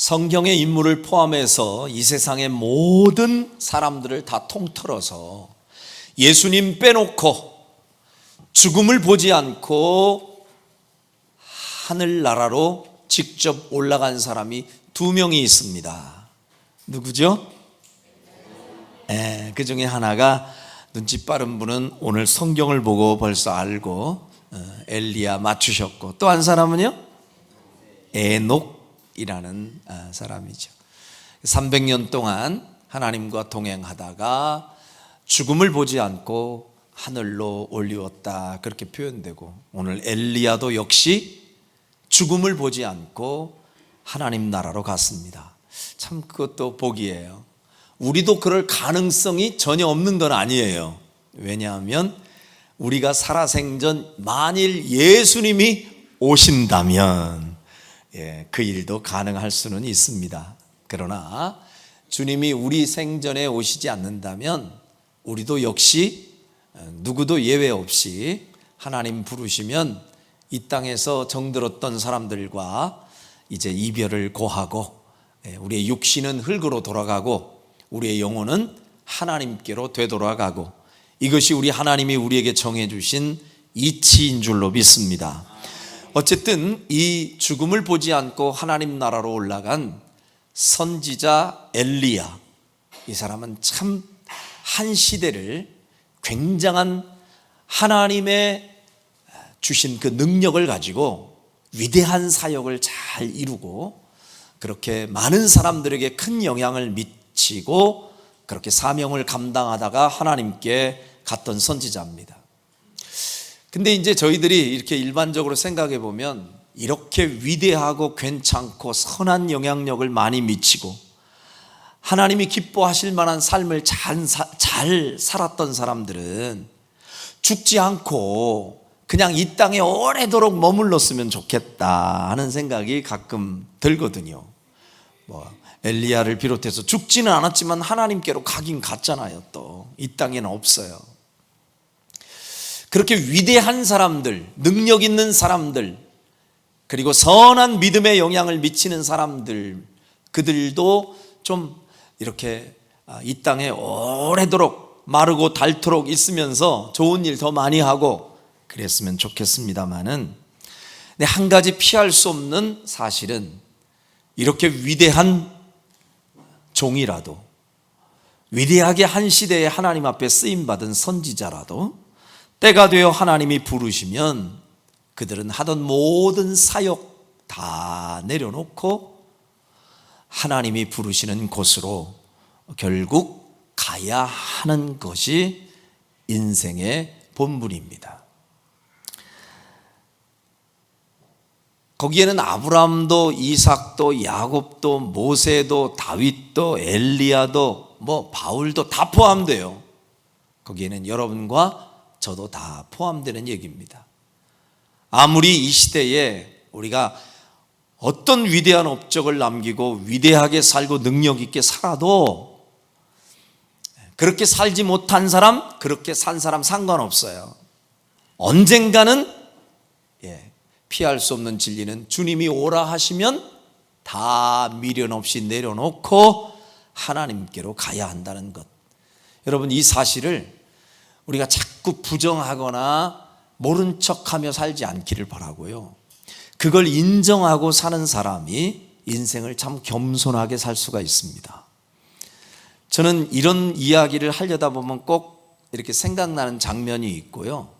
성경의 인물을 포함해서 이 세상의 모든 사람들을 다 통틀어서 예수님 빼놓고 죽음을 보지 않고 하늘나라로 직접 올라간 사람이 두 명이 있습니다. 누구죠? 그 중에 하나가 눈치 빠른 분은 오늘 성경을 보고 벌써 알고 엘리야 맞추셨고, 또 한 사람은요? 에녹이라는 사람이죠. 300년 동안 하나님과 동행하다가 죽음을 보지 않고 하늘로 올리웠다, 그렇게 표현되고, 오늘 엘리야도 역시 죽음을 보지 않고 하나님 나라로 갔습니다. 참 그것도 복이에요. 우리도 그럴 가능성이 전혀 없는 건 아니에요. 왜냐하면 우리가 살아생전 만일 예수님이 오신다면 그 일도 가능할 수는 있습니다. 그러나 주님이 우리 생전에 오시지 않는다면 우리도 역시 누구도 예외 없이 하나님 부르시면 이 땅에서 정들었던 사람들과 이제 이별을 고하고, 우리의 육신은 흙으로 돌아가고 우리의 영혼은 하나님께로 되돌아가고, 이것이 우리 하나님이 우리에게 정해주신 이치인 줄로 믿습니다. 어쨌든 이 죽음을 보지 않고 하나님 나라로 올라간 선지자 엘리야, 이 사람은 참 한 시대를 굉장한 하나님의 주신 그 능력을 가지고 위대한 사역을 잘 이루고, 그렇게 많은 사람들에게 큰 영향을 미치고 그렇게 사명을 감당하다가 하나님께 갔던 선지자입니다. 근데 이제 저희들이 이렇게 일반적으로 생각해 보면 이렇게 위대하고 괜찮고 선한 영향력을 많이 미치고 하나님이 기뻐하실 만한 삶을 잘 살았던 사람들은 죽지 않고 그냥 이 땅에 오래도록 머물렀으면 좋겠다 하는 생각이 가끔 들거든요. 엘리야를 비롯해서 죽지는 않았지만 하나님께로 가긴 갔잖아요. 또 이 땅에는 없어요. 그렇게 위대한 사람들, 능력 있는 사람들, 그리고 선한 믿음에 영향을 미치는 사람들, 그들도 좀 이렇게 이 땅에 오래도록 마르고 닳도록 있으면서 좋은 일 더 많이 하고 그랬으면 좋겠습니다만은, 한 가지 피할 수 없는 사실은 이렇게 위대한 종이라도, 위대하게 한 시대에 하나님 앞에 쓰임받은 선지자라도 때가 되어 하나님이 부르시면 그들은 하던 모든 사역 다 내려놓고 하나님이 부르시는 곳으로 결국 가야 하는 것이 인생의 본분입니다. 거기에는 아브라함도 이삭도 야곱도 모세도 다윗도 엘리야도 바울도 다 포함돼요. 거기에는 여러분과 저도 다 포함되는 얘기입니다. 아무리 이 시대에 우리가 어떤 위대한 업적을 남기고 위대하게 살고 능력 있게 살아도 그렇게 살지 못한 사람, 그렇게 산 사람 상관없어요. 언젠가는 피할 수 없는 진리는 주님이 오라 하시면 다 미련 없이 내려놓고 하나님께로 가야 한다는 것. 여러분, 이 사실을 우리가 자꾸 부정하거나 모른 척하며 살지 않기를 바라고요. 그걸 인정하고 사는 사람이 인생을 참 겸손하게 살 수가 있습니다. 저는 이런 이야기를 하려다 보면 꼭 이렇게 생각나는 장면이 있고요.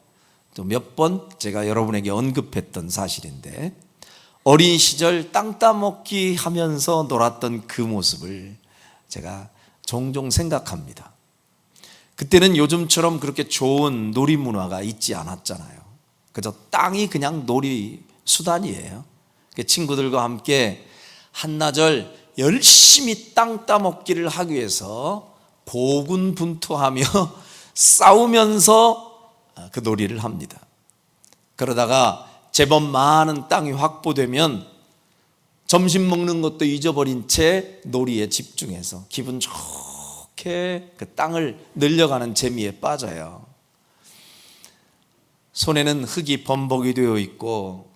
또 몇 번 제가 여러분에게 언급했던 사실인데, 어린 시절 땅 따먹기 하면서 놀았던 그 모습을 제가 종종 생각합니다. 그때는 요즘처럼 그렇게 좋은 놀이 문화가 있지 않았잖아요. 그저 땅이 그냥 놀이 수단이에요. 친구들과 함께 한나절 열심히 땅 따먹기를 하기 위해서 고군분투하며 싸우면서 그 놀이를 합니다. 그러다가 제법 많은 땅이 확보되면 점심 먹는 것도 잊어버린 채 놀이에 집중해서 기분 좋게 그 땅을 늘려가는 재미에 빠져요. 손에는 흙이 범벅이 되어 있고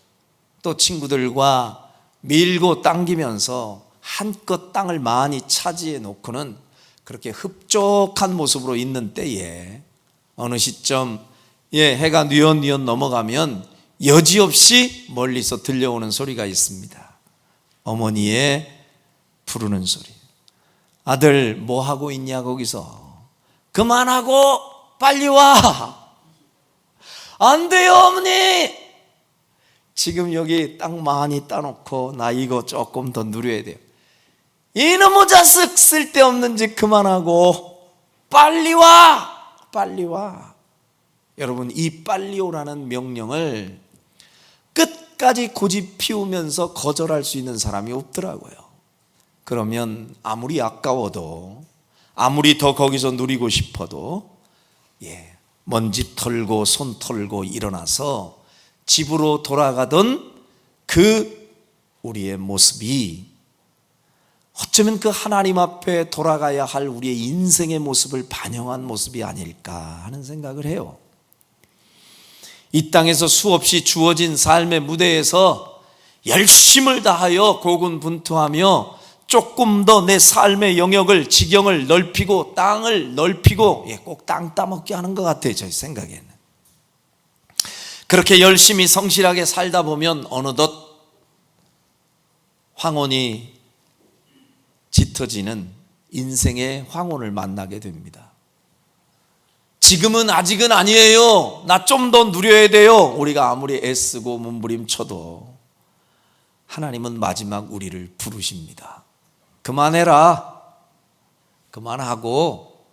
또 친구들과 밀고 당기면서 한껏 땅을 많이 차지해 놓고는 그렇게 흡족한 모습으로 있는 때에 어느 시점 해가 뉘엿뉘엿 넘어가면 여지없이 멀리서 들려오는 소리가 있습니다. 어머니의 부르는 소리. 아들 뭐 하고 있냐 거기서. 그만하고 빨리 와. 안 돼요 어머니. 지금 여기 땅 많이 따놓고 나 이거 조금 더 누려야 돼요. 이놈의 자식 쓸데없는 짓 그만하고 빨리 와. 빨리 와. 여러분, 이 빨리 오라는 명령을 끝까지 고집 피우면서 거절할 수 있는 사람이 없더라고요. 그러면 아무리 아까워도, 아무리 더 거기서 누리고 싶어도 먼지 털고 손 털고 일어나서 집으로 돌아가던 그 우리의 모습이 어쩌면 그 하나님 앞에 돌아가야 할 우리의 인생의 모습을 반영한 모습이 아닐까 하는 생각을 해요. 이 땅에서 수없이 주어진 삶의 무대에서 열심을 다하여 고군분투하며 조금 더 내 삶의 영역을, 지경을 넓히고 땅을 넓히고 꼭 땅 따먹게 하는 것 같아요. 제 생각에는. 그렇게 열심히 성실하게 살다 보면 어느덧 황혼이 짙어지는 인생의 황혼을 만나게 됩니다. 지금은 아직은 아니에요. 나 좀 더 누려야 돼요. 우리가 아무리 애쓰고 몸부림쳐도 하나님은 마지막 우리를 부르십니다. 그만해라. 그만하고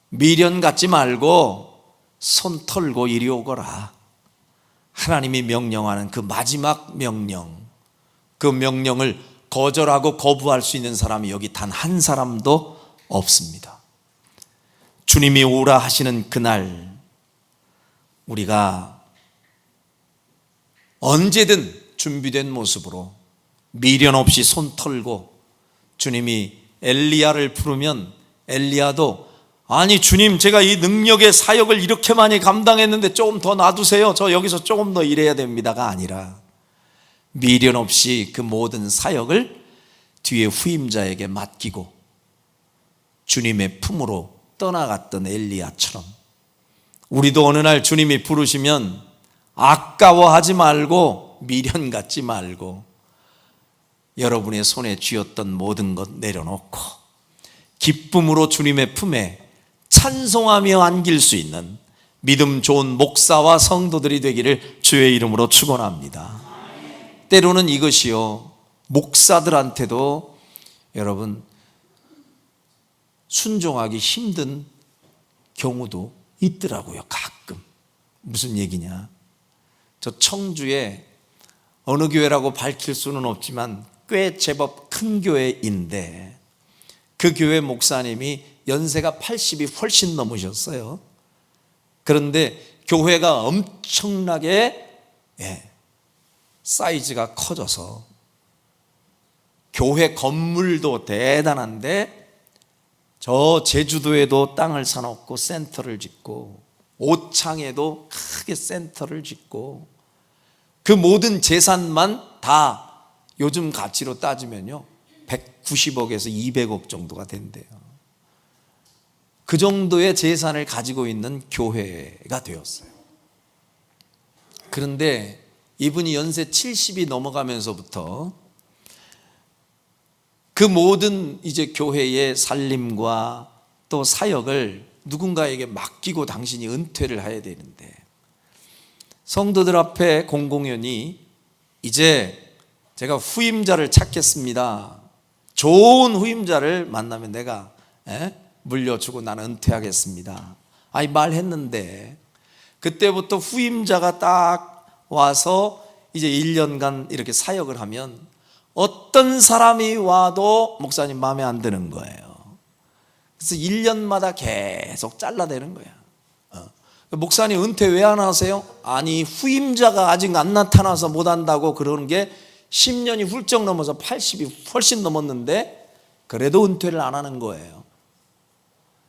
미련 갖지 말고 손 털고 이리 오거라. 하나님이 명령하는 그 마지막 명령, 그 명령을 거절하고 거부할 수 있는 사람이 여기 단 한 사람도 없습니다. 주님이 오라 하시는 그날 우리가 언제든 준비된 모습으로 미련 없이 손 털고, 주님이 엘리야를 부르면 엘리야도 아니 주님, 제가 이 능력의 사역을 이렇게 많이 감당했는데 조금 더 놔두세요. 저 여기서 조금 더 일해야 됩니다가 아니라 미련 없이 그 모든 사역을 뒤에 후임자에게 맡기고 주님의 품으로 떠나갔던 엘리야처럼 우리도 어느 날 주님이 부르시면 아까워하지 말고 미련 갖지 말고 여러분의 손에 쥐었던 모든 것 내려놓고 기쁨으로 주님의 품에 찬송하며 안길 수 있는 믿음 좋은 목사와 성도들이 되기를 주의 이름으로 축원합니다. 때로는 이것이요, 목사들한테도 여러분 순종하기 힘든 경우도 있더라고요. 가끔. 무슨 얘기냐, 저 청주에 어느 교회라고 밝힐 수는 없지만 꽤 제법 큰 교회인데 그 교회 목사님이 연세가 80이 훨씬 넘으셨어요. 그런데 교회가 엄청나게 사이즈가 커져서 교회 건물도 대단한데 저 제주도에도 땅을 사놓고 센터를 짓고 오창에도 크게 센터를 짓고 그 모든 재산만 다 요즘 가치로 따지면요 190억에서 200억 정도가 된대요. 그 정도의 재산을 가지고 있는 교회가 되었어요. 그런데 이분이 연세 70이 넘어가면서부터 그 모든 이제 교회의 살림과 또 사역을 누군가에게 맡기고 당신이 은퇴를 해야 되는데 성도들 앞에 공공연히 이제 제가 후임자를 찾겠습니다. 좋은 후임자를 만나면 내가 물려주고 나는 은퇴하겠습니다. 아이 말했는데 그때부터 후임자가 딱 와서 이제 1년간 이렇게 사역을 하면 어떤 사람이 와도 목사님 마음에 안 드는 거예요. 그래서 1년마다 계속 잘라내는 거야. 목사님 은퇴 왜 안 하세요? 아니 후임자가 아직 안 나타나서 못 한다고. 그러는 게 10년이 훌쩍 넘어서 80이 훨씬 넘었는데 그래도 은퇴를 안 하는 거예요.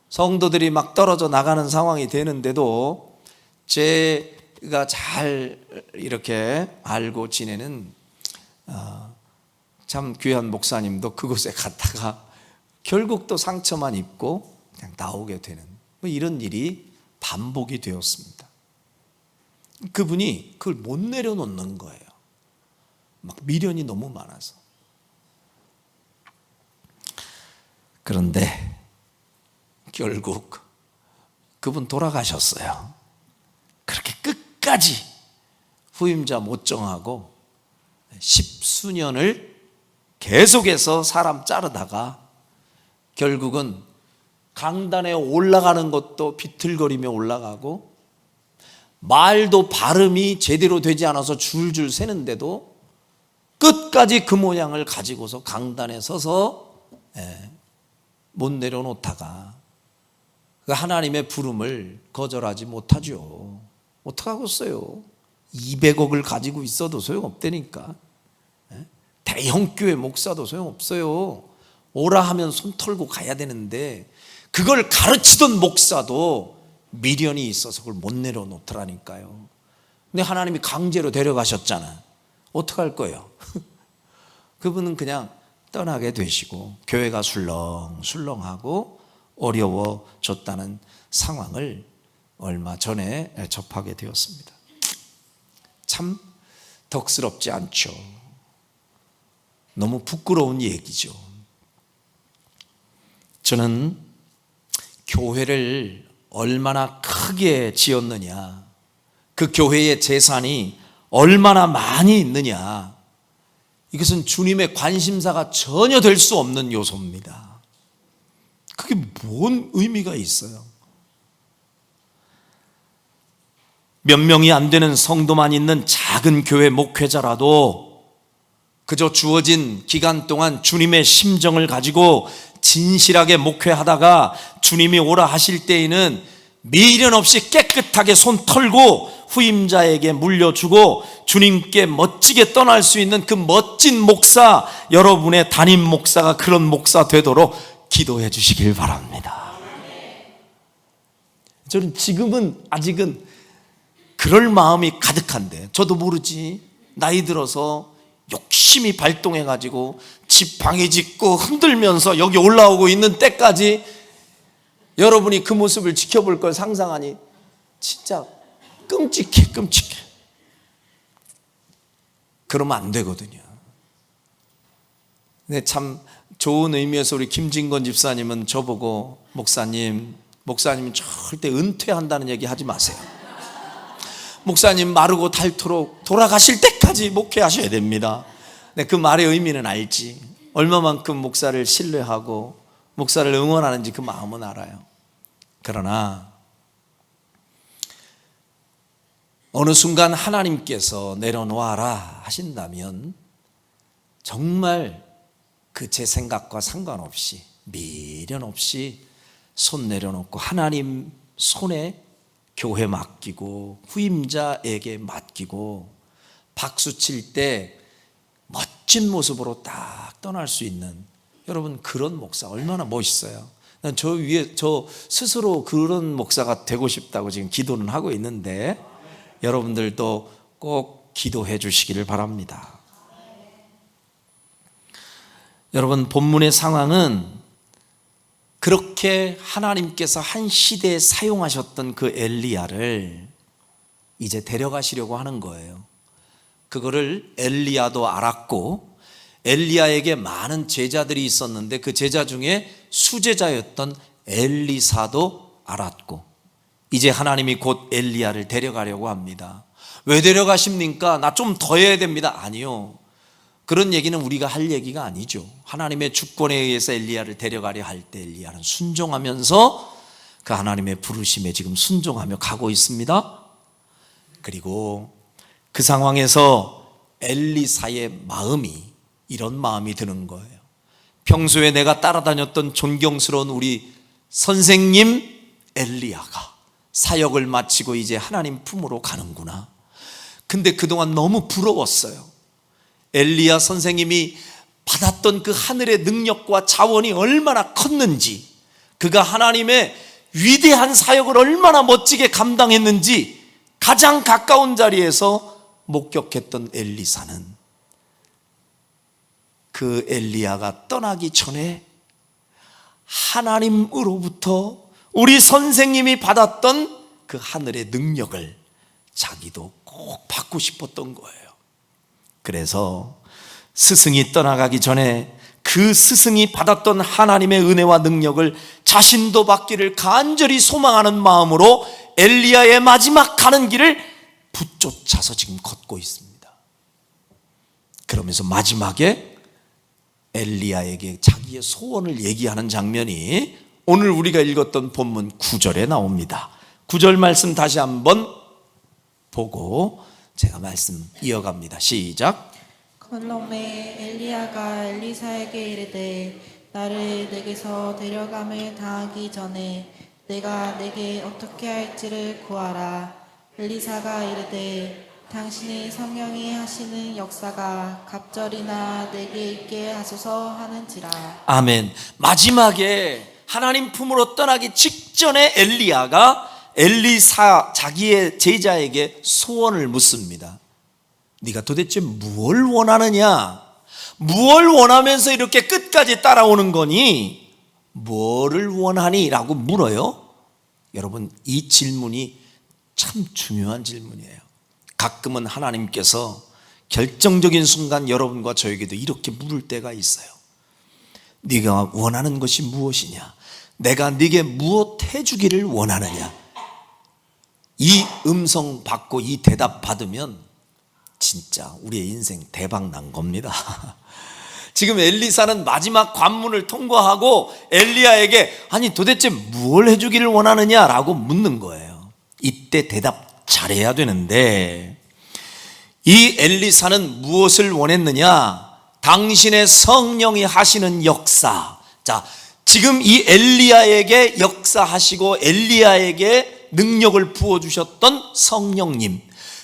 성도들이 막 떨어져 나가는 상황이 되는데도 제가 잘 이렇게 알고 지내는 참 귀한 목사님도 그곳에 갔다가 결국 또 상처만 입고 그냥 나오게 되는 이런 일이 반복이 되었습니다. 그분이 그걸 못 내려놓는 거예요. 막 미련이 너무 많아서. 그런데 결국 그분 돌아가셨어요. 그렇게 끝까지 후임자 못 정하고 10수년을 계속해서 사람 자르다가 결국은 강단에 올라가는 것도 비틀거리며 올라가고 말도 발음이 제대로 되지 않아서 줄줄 새는데도 끝까지 그 모양을 가지고서 강단에 서서 못 내려놓다가 그 하나님의 부름을 거절하지 못하죠. 어떡하겠어요? 200억을 가지고 있어도 소용없다니까. 대형 교회 목사도 소용없어요. 오라 하면 손 털고 가야 되는데 그걸 가르치던 목사도 미련이 있어서 그걸 못 내려놓더라니까요. 근데 하나님이 강제로 데려가셨잖아. 어떡할 거예요? 그분은 그냥 떠나게 되시고 교회가 술렁술렁하고 어려워졌다는 상황을 얼마 전에 접하게 되었습니다. 참 덕스럽지 않죠. 너무 부끄러운 얘기죠. 저는 교회를 얼마나 크게 지었느냐, 그 교회의 재산이 얼마나 많이 있느냐, 이것은 주님의 관심사가 전혀 될 수 없는 요소입니다. 그게 뭔 의미가 있어요? 몇 명이 안 되는 성도만 있는 작은 교회 목회자라도 그저 주어진 기간 동안 주님의 심정을 가지고 진실하게 목회하다가 주님이 오라 하실 때에는 미련 없이 깨끗하게 손 털고 후임자에게 물려주고 주님께 멋지게 떠날 수 있는 그 멋진 목사, 여러분의 담임 목사가 그런 목사 되도록 기도해 주시길 바랍니다. 저는 지금은 아직은 그럴 마음이 가득한데, 저도 모르지 나이 들어서 욕심이 발동해가지고 지팡이 짚고 흔들면서 여기 올라오고 있는 때까지 여러분이 그 모습을 지켜볼 걸 상상하니 진짜 끔찍해. 그러면 안 되거든요. 근데 참 좋은 의미에서 우리 김진건 집사님은 저보고 목사님은 절대 은퇴한다는 얘기 하지 마세요. 목사님 마르고 닳도록 돌아가실 때까지 목회하셔야 됩니다. 네, 그 말의 의미는 알지. 얼마만큼 목사를 신뢰하고 목사를 응원하는지 그 마음은 알아요. 그러나 어느 순간 하나님께서 내려놓아라 하신다면 정말 그 제 생각과 상관없이 미련 없이 손 내려놓고 하나님 손에 교회 맡기고 후임자에게 맡기고 박수 칠 때 멋진 모습으로 딱 떠날 수 있는, 여러분 그런 목사 얼마나 멋있어요. 난 저 스스로 그런 목사가 되고 싶다고 지금 기도는 하고 있는데 여러분들도 꼭 기도해 주시기를 바랍니다. 여러분, 본문의 상황은 그렇게 하나님께서 한 시대에 사용하셨던 그 엘리야를 이제 데려가시려고 하는 거예요. 그거를 엘리야도 알았고 엘리야에게 많은 제자들이 있었는데 그 제자 중에 수제자였던 엘리사도 알았고 이제 하나님이 곧 엘리야를 데려가려고 합니다. 왜 데려가십니까? 나 좀 더 해야 됩니다. 아니요. 그런 얘기는 우리가 할 얘기가 아니죠. 하나님의 주권에 의해서 엘리야를 데려가려 할 때 엘리야는 순종하면서 그 하나님의 부르심에 지금 순종하며 가고 있습니다. 그리고 그 상황에서 엘리사의 마음이 이런 마음이 드는 거예요. 평소에 내가 따라다녔던 존경스러운 우리 선생님 엘리야가 사역을 마치고 이제 하나님 품으로 가는구나. 근데 그동안 너무 부러웠어요. 엘리야 선생님이 받았던 그 하늘의 능력과 자원이 얼마나 컸는지, 그가 하나님의 위대한 사역을 얼마나 멋지게 감당했는지 가장 가까운 자리에서 목격했던 엘리사는 그 엘리야가 떠나기 전에 하나님으로부터 우리 선생님이 받았던 그 하늘의 능력을 자기도 꼭 받고 싶었던 거예요. 그래서 스승이 떠나가기 전에 그 스승이 받았던 하나님의 은혜와 능력을 자신도 받기를 간절히 소망하는 마음으로 엘리야의 마지막 가는 길을 붙쫓아서 지금 걷고 있습니다. 그러면서 마지막에 엘리야에게 자기의 소원을 얘기하는 장면이 오늘 우리가 읽었던 본문 9절에 나옵니다. 9절 말씀 다시 한번 보고 제가 말씀 이어갑니다. 시작. 그날에 엘리야가 엘리사에게 이르되 나를 내게서 데려감을 당하기 전에 내가 내게 어떻게 할지를 구하라. 엘리사가 이르되 당신의 성령이 하시는 역사가 갑절이나 내게 있게 하소서 하는지라. 아멘. 마지막에 하나님 품으로 떠나기 직전에 엘리야가 엘리사 자기의 제자에게 소원을 묻습니다. 네가 도대체 무엇을 원하느냐? 무엇을 원하면서 이렇게 끝까지 따라오는 거니? 뭐를 원하니? 라고 물어요. 여러분, 이 질문이 참 중요한 질문이에요. 가끔은 하나님께서 결정적인 순간 여러분과 저에게도 이렇게 물을 때가 있어요. 네가 원하는 것이 무엇이냐? 내가 네게 무엇 해주기를 원하느냐? 이 음성 받고 이 대답 받으면 진짜 우리의 인생 대박 난 겁니다. 지금 엘리사는 마지막 관문을 통과하고 엘리야에게 아니 도대체 뭘 해주기를 원하느냐라고 묻는 거예요. 이때 대답 잘해야 되는데 이 엘리사는 무엇을 원했느냐? 당신의 성령이 하시는 역사. 자, 지금 이 엘리야에게 역사하시고 엘리야에게 능력을 부어주셨던 성령님,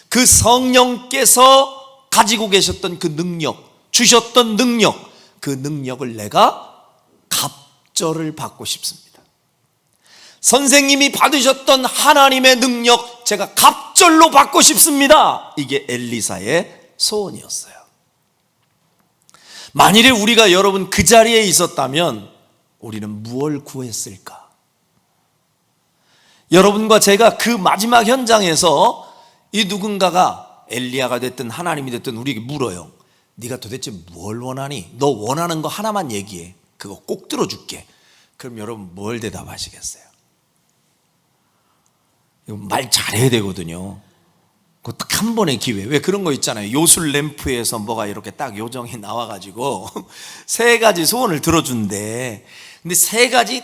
그 성령께서 가지고 계셨던 그 능력, 주셨던 능력, 그 능력을 내가 갑절을 받고 싶습니다. 선생님이 받으셨던 하나님의 능력 제가 갑절로 받고 싶습니다. 이게 엘리사의 소원이었어요. 만일에 우리가 여러분 그 자리에 있었다면 우리는 무엇을 구했을까? 여러분과 제가 그 마지막 현장에서 이 누군가가 엘리야가 됐든 하나님이 됐든 우리에게 물어요. 네가 도대체 뭘 원하니? 너 원하는 거 하나만 얘기해. 그거 꼭 들어줄게. 그럼 여러분 뭘 대답하시겠어요? 이거 말 잘해야 되거든요. 그 딱 한 번의 기회. 왜 그런 거 있잖아요. 요술 램프에서 뭐가 이렇게 딱 요정이 나와가지고 세 가지 소원을 들어준대. 근데 세 가지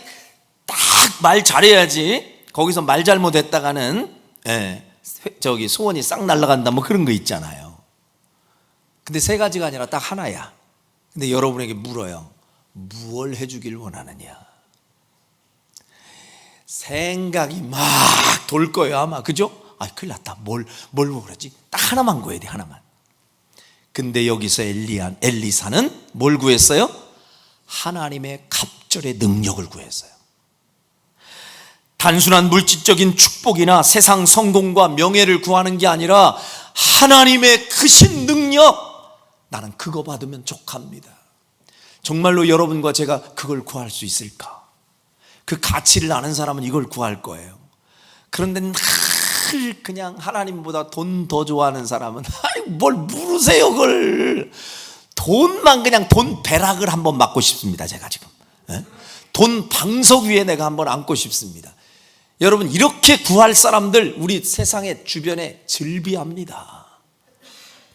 딱 말 잘해야지. 거기서 말 잘못했다가는 저기 소원이 싹 날아간다 뭐 그런 거 있잖아요. 근데 세 가지가 아니라 딱 하나야. 근데 여러분에게 물어요. 무엇을 해주길 원하느냐? 생각이 막 돌 거예요 아마. 그죠? 아, 큰일 났다. 뭘 그러지? 딱 하나만 구해야 돼. 하나만. 근데 여기서 엘리사는 뭘 구했어요? 하나님의 갑절의 능력을 구했어요. 단순한 물질적인 축복이나 세상 성공과 명예를 구하는 게 아니라 하나님의 크신 능력, 나는 그거 받으면 족합니다. 정말로 여러분과 제가 그걸 구할 수 있을까? 그 가치를 아는 사람은 이걸 구할 거예요. 그런데 늘 그냥 하나님보다 돈 더 좋아하는 사람은 뭘 물으세요 그걸. 돈만 그냥 돈 배락을 한번 맞고 싶습니다. 제가 지금 돈 방석 위에 내가 한번 앉고 싶습니다. 여러분 이렇게 구할 사람들 우리 세상의 주변에 즐비합니다.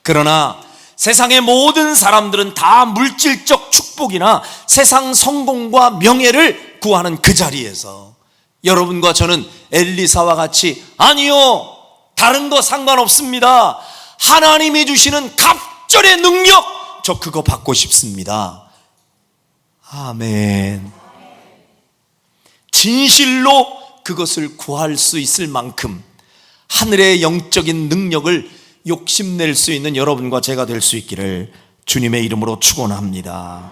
그러나 세상의 모든 사람들은 다 물질적 축복이나 세상 성공과 명예를 구하는 그 자리에서 여러분과 저는 엘리사와 같이 아니요, 다른 거 상관없습니다. 하나님이 주시는 갑절의 능력, 저 그거 받고 싶습니다. 아멘. 진실로 그것을 구할 수 있을 만큼 하늘의 영적인 능력을 욕심낼 수 있는 여러분과 제가 될 수 있기를 주님의 이름으로 축원합니다.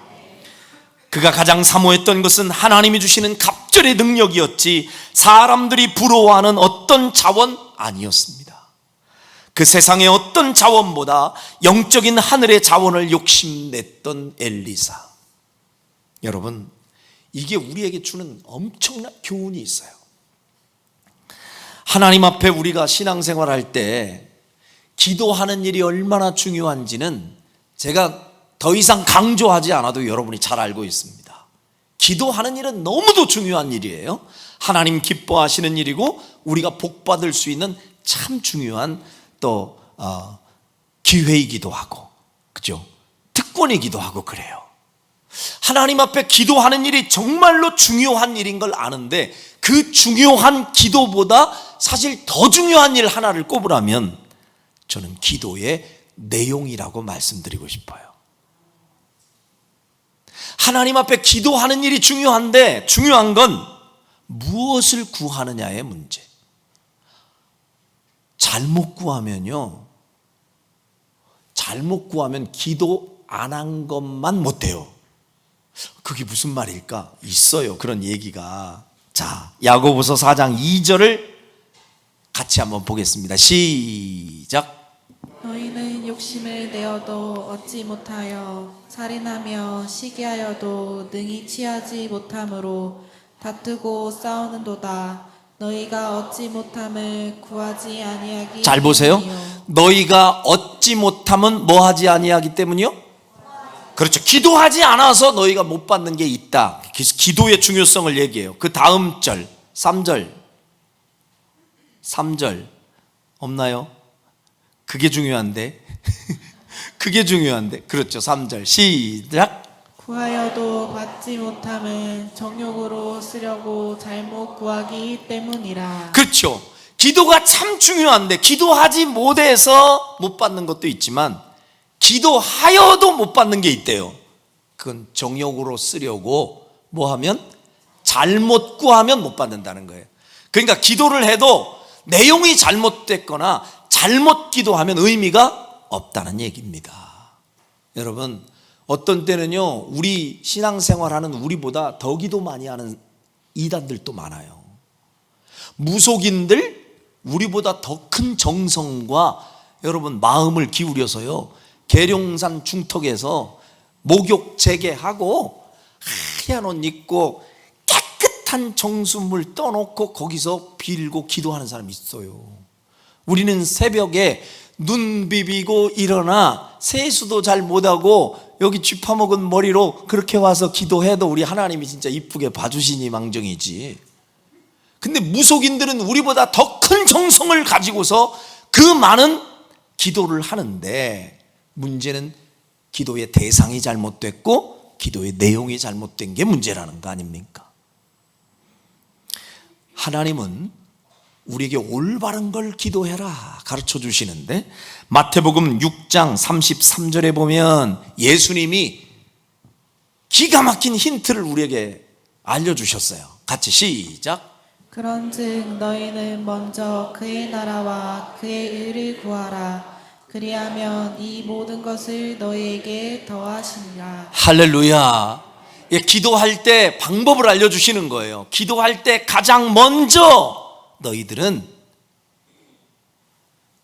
그가 가장 사모했던 것은 하나님이 주시는 갑절의 능력이었지 사람들이 부러워하는 어떤 자원 아니었습니다. 그 세상의 어떤 자원보다 영적인 하늘의 자원을 욕심냈던 엘리사. 여러분, 이게 우리에게 주는 엄청난 교훈이 있어요. 하나님 앞에 우리가 신앙생활할 때 기도하는 일이 얼마나 중요한지는 제가 더 이상 강조하지 않아도 여러분이 잘 알고 있습니다. 기도하는 일은 너무도 중요한 일이에요. 하나님 기뻐하시는 일이고 우리가 복받을 수 있는 참 중요한 또 기회이기도 하고, 그죠? 특권이기도 하고 그래요. 하나님 앞에 기도하는 일이 정말로 중요한 일인 걸 아는데 그 중요한 기도보다 사실 더 중요한 일 하나를 꼽으라면 저는 기도의 내용이라고 말씀드리고 싶어요. 하나님 앞에 기도하는 일이 중요한데 중요한 건 무엇을 구하느냐의 문제. 잘못 구하면요, 잘못 구하면 기도 안 한 것만 못 돼요. 그게 무슨 말일까? 있어요, 그런 얘기가. 자, 야고보서 4장 2절을 같이 한번 보겠습니다. 시작. 너희는 욕심을 내어도 얻지 못하여 살인하며 시기하여도 능히 취하지 못함으로 다투고 싸우는도다. 너희가 얻지 못함을 구하지 아니하기 잘 보세요. 때문이요. 너희가 얻지 못함은 뭐 하지 아니하기 때문이요? 그렇죠. 기도하지 않아서 너희가 못 받는 게 있다. 기도의 중요성을 얘기해요. 그 다음 절 3절 없나요? 그게 중요한데 그게 중요한데. 그렇죠. 3절 시작. 구하여도 받지 못함은 정욕으로 쓰려고 잘못 구하기 때문이라. 그렇죠. 기도가 참 중요한데 기도하지 못해서 못 받는 것도 있지만 기도하여도 못 받는 게 있대요. 그건 정욕으로 쓰려고 뭐 하면 잘못 구하면 못 받는다는 거예요. 그러니까 기도를 해도 내용이 잘못됐거나 잘못 기도하면 의미가 없다는 얘기입니다. 여러분, 어떤 때는요, 우리 신앙생활하는 우리보다 더 기도 많이 하는 이단들도 많아요. 무속인들 우리보다 더 큰 정성과 여러분 마음을 기울여서요, 계룡산 중턱에서 목욕 재개하고 하얀 옷 입고 깨끗한 정수물 떠놓고 거기서 빌고 기도하는 사람이 있어요. 우리는 새벽에 눈 비비고 일어나 세수도 잘 못하고 여기 쥐 파먹은 머리로 그렇게 와서 기도해도 우리 하나님이 진짜 이쁘게 봐주시니 망정이지. 근데 무속인들은 우리보다 더 큰 정성을 가지고서 그 많은 기도를 하는데 문제는 기도의 대상이 잘못됐고 기도의 내용이 잘못된 게 문제라는 거 아닙니까? 하나님은 우리에게 올바른 걸 기도해라 가르쳐 주시는데 마태복음 6장 33절에 보면 예수님이 기가 막힌 힌트를 우리에게 알려주셨어요. 같이 시작. 그런즉 너희는 먼저 그의 나라와 그의 의를 구하라. 그리하면 이 모든 것을 너희에게 더하시리라. 할렐루야. 예, 기도할 때 방법을 알려주시는 거예요. 기도할 때 가장 먼저 너희들은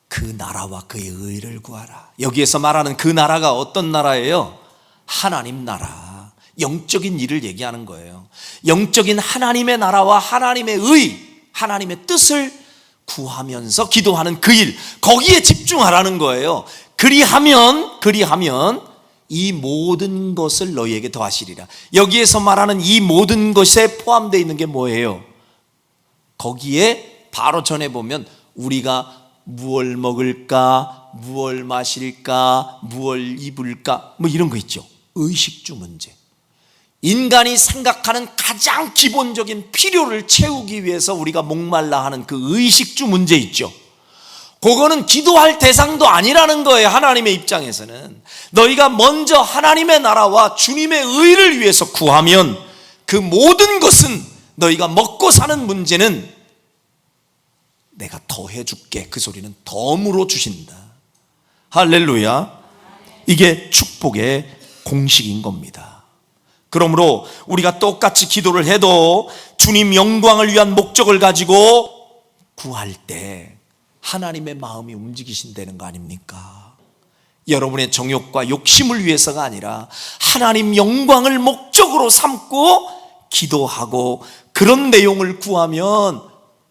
그 나라와 그의 의를 구하라. 여기에서 말하는 그 나라가 어떤 나라예요? 하나님 나라, 영적인 일을 얘기하는 거예요. 영적인 하나님의 나라와 하나님의 의, 하나님의 뜻을 구하면서 기도하는 그 일, 거기에 집중하라는 거예요. 그리하면 이 모든 것을 너희에게 더하시리라. 여기에서 말하는 이 모든 것에 포함되어 있는 게 뭐예요? 거기에 바로 전에 보면 우리가 무얼 먹을까, 무얼 마실까, 무얼 입을까, 뭐 이런 거 있죠. 의식주 문제. 인간이 생각하는 가장 기본적인 필요를 채우기 위해서 우리가 목말라 하는 그 의식주 문제 있죠. 그거는 기도할 대상도 아니라는 거예요. 하나님의 입장에서는 너희가 먼저 하나님의 나라와 주님의 의를 위해서 구하면 그 모든 것은 너희가 먹고 사는 문제는 내가 더 해줄게. 그 소리는 덤으로 주신다. 할렐루야. 이게 축복의 공식인 겁니다. 그러므로 우리가 똑같이 기도를 해도 주님 영광을 위한 목적을 가지고 구할 때 하나님의 마음이 움직이신다는 거 아닙니까? 여러분의 정욕과 욕심을 위해서가 아니라 하나님 영광을 목적으로 삼고 기도하고 그런 내용을 구하면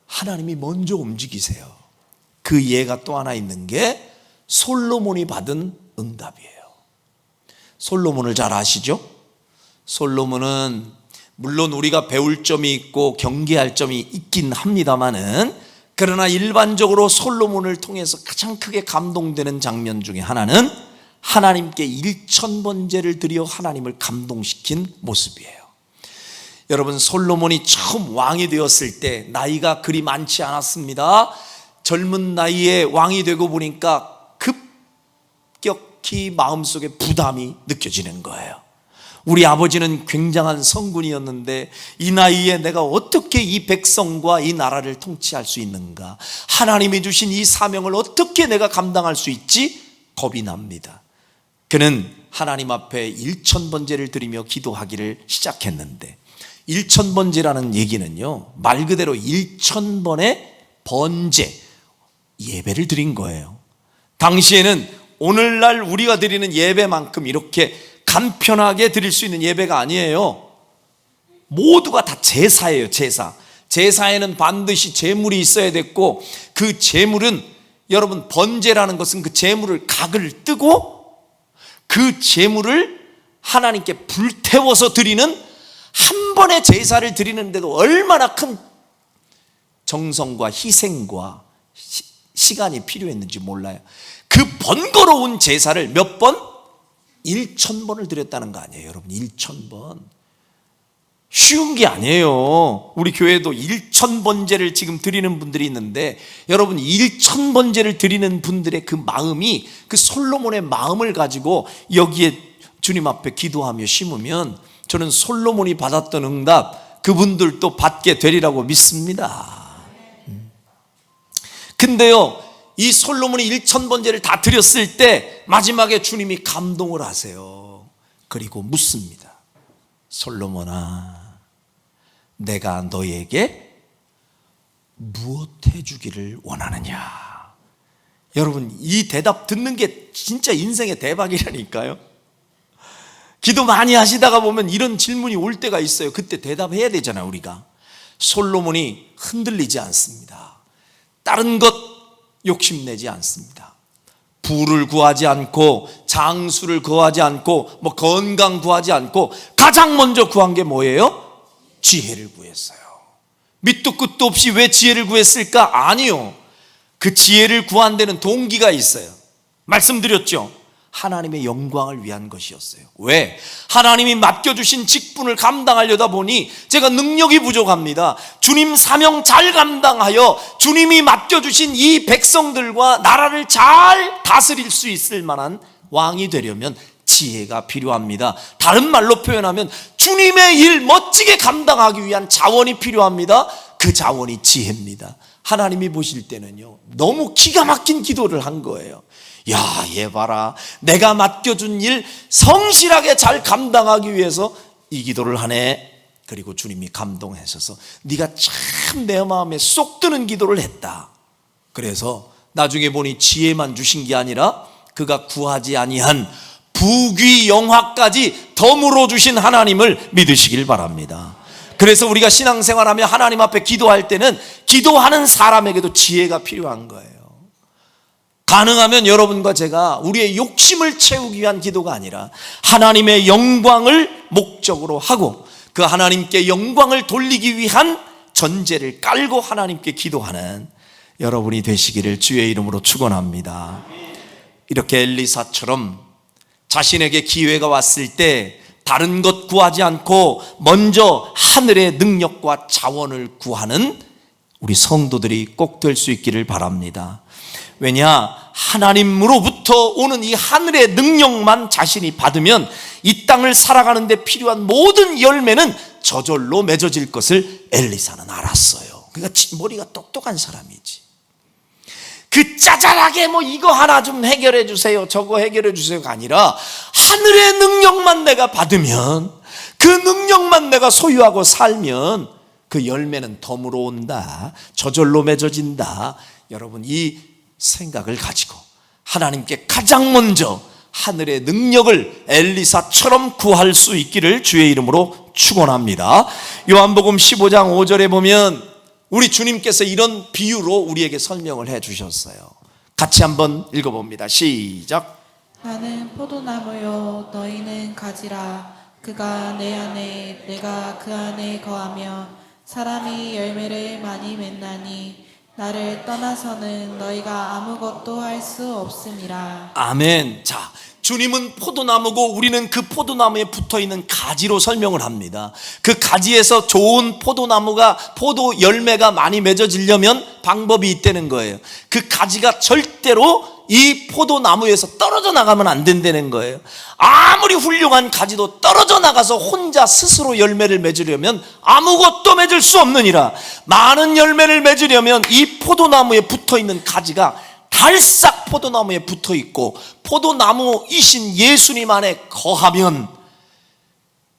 하나님이 먼저 움직이세요. 그 예가 또 하나 있는 게 솔로몬이 받은 응답이에요. 솔로몬을 잘 아시죠? 솔로몬은 물론 우리가 배울 점이 있고 경계할 점이 있긴 합니다만은, 그러나 일반적으로 솔로몬을 통해서 가장 크게 감동되는 장면 중에 하나는 하나님께 1000번제를 드려 하나님을 감동시킨 모습이에요. 여러분, 솔로몬이 처음 왕이 되었을 때 나이가 그리 많지 않았습니다. 젊은 나이에 왕이 되고 보니까 급격히 마음속에 부담이 느껴지는 거예요. 우리 아버지는 굉장한 성군이었는데 이 나이에 내가 어떻게 이 백성과 이 나라를 통치할 수 있는가? 하나님이 주신 이 사명을 어떻게 내가 감당할 수 있지? 겁이 납니다. 그는 하나님 앞에 1000번제를 드리며 기도하기를 시작했는데, 1000번제라는 얘기는요, 말 그대로 1000번의 번제, 예배를 드린 거예요. 당시에는 오늘날 우리가 드리는 예배만큼 이렇게 간편하게 드릴 수 있는 예배가 아니에요. 모두가 다 제사예요. 제사에는 반드시 제물이 있어야 됐고, 그 제물은, 여러분, 번제라는 것은 그 제물을 각을 뜨고 그 제물을 하나님께 불태워서 드리는, 한 번의 제사를 드리는데도 얼마나 큰 정성과 희생과 시간이 필요했는지 몰라요. 그 번거로운 제사를 몇 번? 1000번을 드렸다는 거 아니에요, 여러분. 1000번. 쉬운 게 아니에요. 우리 교회도 1000번제를 지금 드리는 분들이 있는데, 여러분, 1000번제를 드리는 분들의 그 마음이, 그 솔로몬의 마음을 가지고 여기에 주님 앞에 기도하며 심으면 저는 솔로몬이 받았던 응답 그분들도 받게 되리라고 믿습니다. 근데요, 이 솔로몬이 1000번제를 다 드렸을 때 마지막에 주님이 감동을 하세요. 그리고 묻습니다. 솔로몬아, 내가 너에게 무엇 해주기를 원하느냐? 여러분, 이 대답 듣는 게 진짜 인생의 대박이라니까요. 기도 많이 하시다가 보면 이런 질문이 올 때가 있어요. 그때 대답해야 되잖아요, 우리가. 솔로몬이 흔들리지 않습니다. 다른 것 욕심내지 않습니다. 부를 구하지 않고 장수를 구하지 않고 뭐 건강 구하지 않고 가장 먼저 구한 게 뭐예요? 지혜를 구했어요. 밑도 끝도 없이 왜 지혜를 구했을까? 아니요, 그 지혜를 구한 데는 동기가 있어요. 말씀드렸죠. 하나님의 영광을 위한 것이었어요. 왜? 하나님이 맡겨주신 직분을 감당하려다 보니 제가 능력이 부족합니다. 주님 사명 잘 감당하여 주님이 맡겨주신 이 백성들과 나라를 잘 다스릴 수 있을 만한 왕이 되려면 지혜가 필요합니다. 다른 말로 표현하면 주님의 일 멋지게 감당하기 위한 자원이 필요합니다. 그 자원이 지혜입니다. 하나님이 보실 때는요, 너무 기가 막힌 기도를 한 거예요. 야, 얘 봐라, 내가 맡겨준 일 성실하게 잘 감당하기 위해서 이 기도를 하네. 그리고 주님이 감동하셔서 네가 참 내 마음에 쏙 드는 기도를 했다. 그래서 나중에 보니 지혜만 주신 게 아니라 그가 구하지 아니한 부귀 영화까지 덤으로 주신 하나님을 믿으시길 바랍니다. 그래서 우리가 신앙생활하며 하나님 앞에 기도할 때는 기도하는 사람에게도 지혜가 필요한 거예요. 가능하면 여러분과 제가 우리의 욕심을 채우기 위한 기도가 아니라 하나님의 영광을 목적으로 하고 그 하나님께 영광을 돌리기 위한 전제를 깔고 하나님께 기도하는 여러분이 되시기를 주의 이름으로 축원합니다. 이렇게 엘리사처럼 자신에게 기회가 왔을 때 다른 것 구하지 않고 먼저 하늘의 능력과 자원을 구하는 우리 성도들이 꼭 될 수 있기를 바랍니다. 왜냐? 하나님으로부터 오는 이 하늘의 능력만 자신이 받으면 이 땅을 살아가는 데 필요한 모든 열매는 저절로 맺어질 것을 엘리사는 알았어요. 그러니까 머리가 똑똑한 사람이지. 그 짜잘하게 뭐 이거 하나 좀 해결해 주세요, 저거 해결해 주세요가 아니라 하늘의 능력만 내가 받으면, 그 능력만 내가 소유하고 살면 그 열매는 덤으로 온다, 저절로 맺어진다. 여러분 이 생각을 가지고 하나님께 가장 먼저 하늘의 능력을 엘리사처럼 구할 수 있기를 주의 이름으로 축원합니다. 요한복음 15장 5절에 보면 우리 주님께서 이런 비유로 우리에게 설명을 해 주셨어요. 같이 한번 읽어봅니다. 시작. 나는 포도나무요 너희는 가지라. 그가 내 안에 내가 그 안에 거하며 사람이 열매를 많이 맺나니 나를 떠나서는 너희가 아무것도 할 수 없음이라. 아멘. 자, 주님은 포도나무고 우리는 그 포도나무에 붙어있는 가지로 설명을 합니다. 그 가지에서 좋은 포도나무가 포도 열매가 많이 맺어지려면 방법이 있다는 거예요. 그 가지가 절대로 이 포도나무에서 떨어져 나가면 안 된다는 거예요. 아무리 훌륭한 가지도 떨어져 나가서 혼자 스스로 열매를 맺으려면 아무것도 맺을 수 없느니라. 많은 열매를 맺으려면 이 포도나무에 붙어있는 가지가 달싹 포도나무에 붙어있고 포도나무이신 예수님 안에 거하면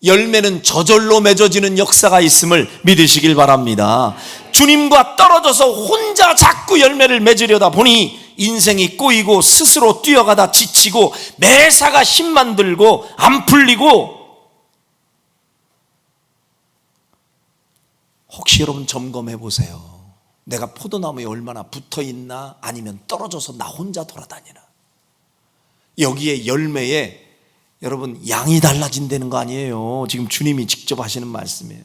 열매는 저절로 맺어지는 역사가 있음을 믿으시길 바랍니다. 주님과 떨어져서 혼자 자꾸 열매를 맺으려다 보니 인생이 꼬이고 스스로 뛰어가다 지치고 매사가 힘만 들고 안 풀리고, 혹시 여러분 점검해 보세요. 내가 포도나무에 얼마나 붙어있나, 아니면 떨어져서 나 혼자 돌아다니나. 여기에 열매에 여러분 양이 달라진다는 거 아니에요. 지금 주님이 직접 하시는 말씀이에요.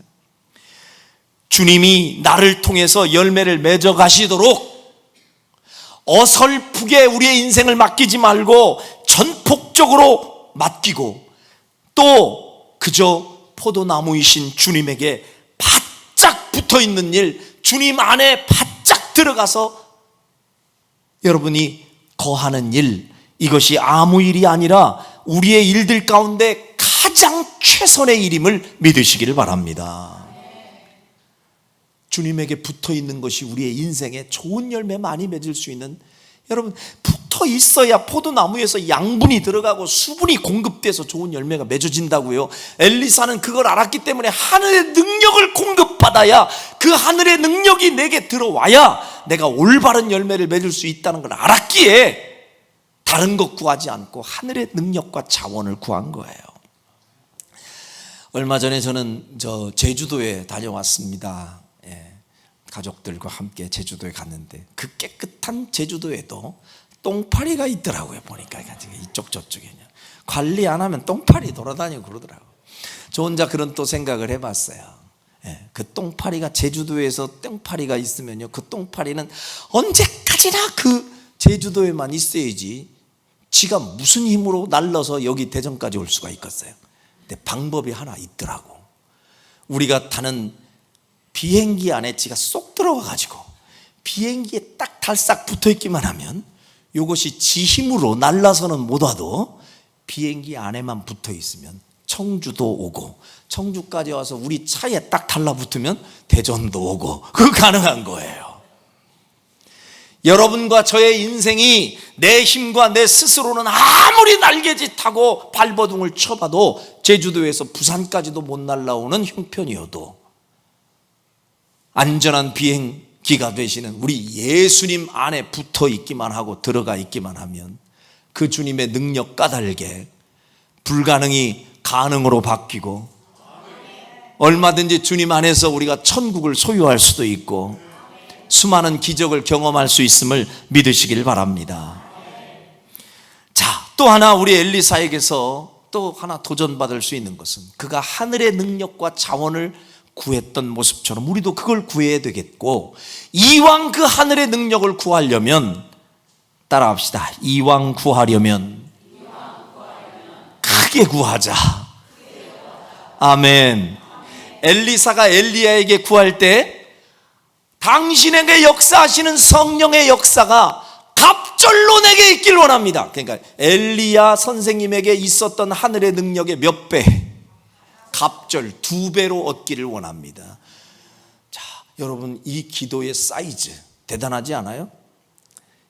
주님이 나를 통해서 열매를 맺어 가시도록 어설프게 우리의 인생을 맡기지 말고 전폭적으로 맡기고, 또 그저 포도나무이신 주님에게 바짝 붙어있는 일, 주님 안에 바짝 들어가서 여러분이 거하는 일, 이것이 아무 일이 아니라 우리의 일들 가운데 가장 최선의 일임을 믿으시기를 바랍니다. 주님에게 붙어 있는 것이 우리의 인생에 좋은 열매 많이 맺을 수 있는, 여러분 붙어 있어야 포도나무에서 양분이 들어가고 수분이 공급돼서 좋은 열매가 맺어진다고요. 엘리사는 그걸 알았기 때문에 하늘의 능력을 공급받아야, 그 하늘의 능력이 내게 들어와야 내가 올바른 열매를 맺을 수 있다는 걸 알았기에 다른 것 구하지 않고 하늘의 능력과 자원을 구한 거예요. 얼마 전에 저는 제주도에 다녀왔습니다. 가족들과 함께 제주도에 갔는데 그 깨끗한 제주도에도 똥파리가 있더라고요. 보니까 이쪽 저쪽에 관리 안 하면 똥파리 돌아다니고 그러더라고요. 저 혼자 그런 또 생각을 해봤어요. 그 똥파리가, 제주도에서 똥파리가 있으면요, 그 똥파리는 언제까지나 그 제주도에만 있어야지 지가 무슨 힘으로 날라서 여기 대전까지 올 수가 있겠어요. 근데 방법이 하나 있더라고. 우리가 타는 비행기 안에 지가 쏙 들어가 가지고 비행기에 딱 달싹 붙어 있기만 하면 이것이 지 힘으로 날라서는 못 와도 비행기 안에만 붙어 있으면 청주도 오고, 청주까지 와서 우리 차에 딱 달라붙으면 대전도 오고, 그거 가능한 거예요. 여러분과 저의 인생이 내 힘과 내 스스로는 아무리 날개짓하고 발버둥을 쳐봐도 제주도에서 부산까지도 못 날라오는 형편이어도 안전한 비행기가 되시는 우리 예수님 안에 붙어 있기만 하고 들어가 있기만 하면 그 주님의 능력 까닭에 불가능이 가능으로 바뀌고, 얼마든지 주님 안에서 우리가 천국을 소유할 수도 있고 수많은 기적을 경험할 수 있음을 믿으시길 바랍니다. 자, 또 하나 우리 엘리사에게서 또 하나 도전받을 수 있는 것은, 그가 하늘의 능력과 자원을 구했던 모습처럼 우리도 그걸 구해야 되겠고, 이왕 그 하늘의 능력을 구하려면, 따라합시다. 이왕 구하려면 크게 구하자. 아멘. 엘리사가 엘리야에게 구할 때 당신에게 역사하시는 성령의 역사가 갑절로 내게 있길 원합니다. 그러니까 엘리야 선생님에게 있었던 하늘의 능력의 몇 배, 갑절 2배로 얻기를 원합니다. 자, 여러분 이 기도의 사이즈 대단하지 않아요?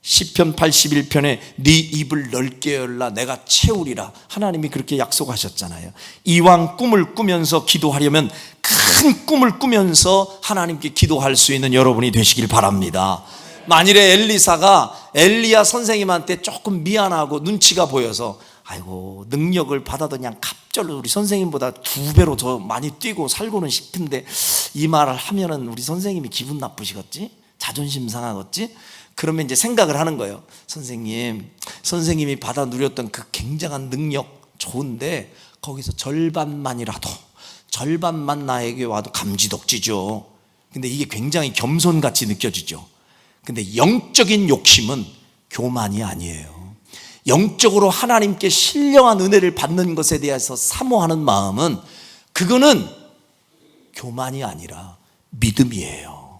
시편 81편에 네 입을 넓게 열라 내가 채우리라, 하나님이 그렇게 약속하셨잖아요. 이왕 꿈을 꾸면서 기도하려면 큰 꿈을 꾸면서 하나님께 기도할 수 있는 여러분이 되시길 바랍니다. 만일에 엘리사가 엘리야 선생님한테 조금 미안하고 눈치가 보여서 아이고 능력을 받아도 그냥 갑절로 우리 선생님보다 2배로 더 많이 뛰고 살고는 싶은데 이 말을 하면은 우리 선생님이 기분 나쁘시겠지? 자존심 상하겠지? 그러면 이제 생각을 하는 거예요. 선생님이 받아 누렸던 그 굉장한 능력 좋은데 거기서 절반만 나에게 와도 감지덕지죠. 근데 이게 굉장히 겸손같이 느껴지죠. 근데 영적인 욕심은 교만이 아니에요. 영적으로 하나님께 신령한 은혜를 받는 것에 대해서 사모하는 마음은 그거는 교만이 아니라 믿음이에요.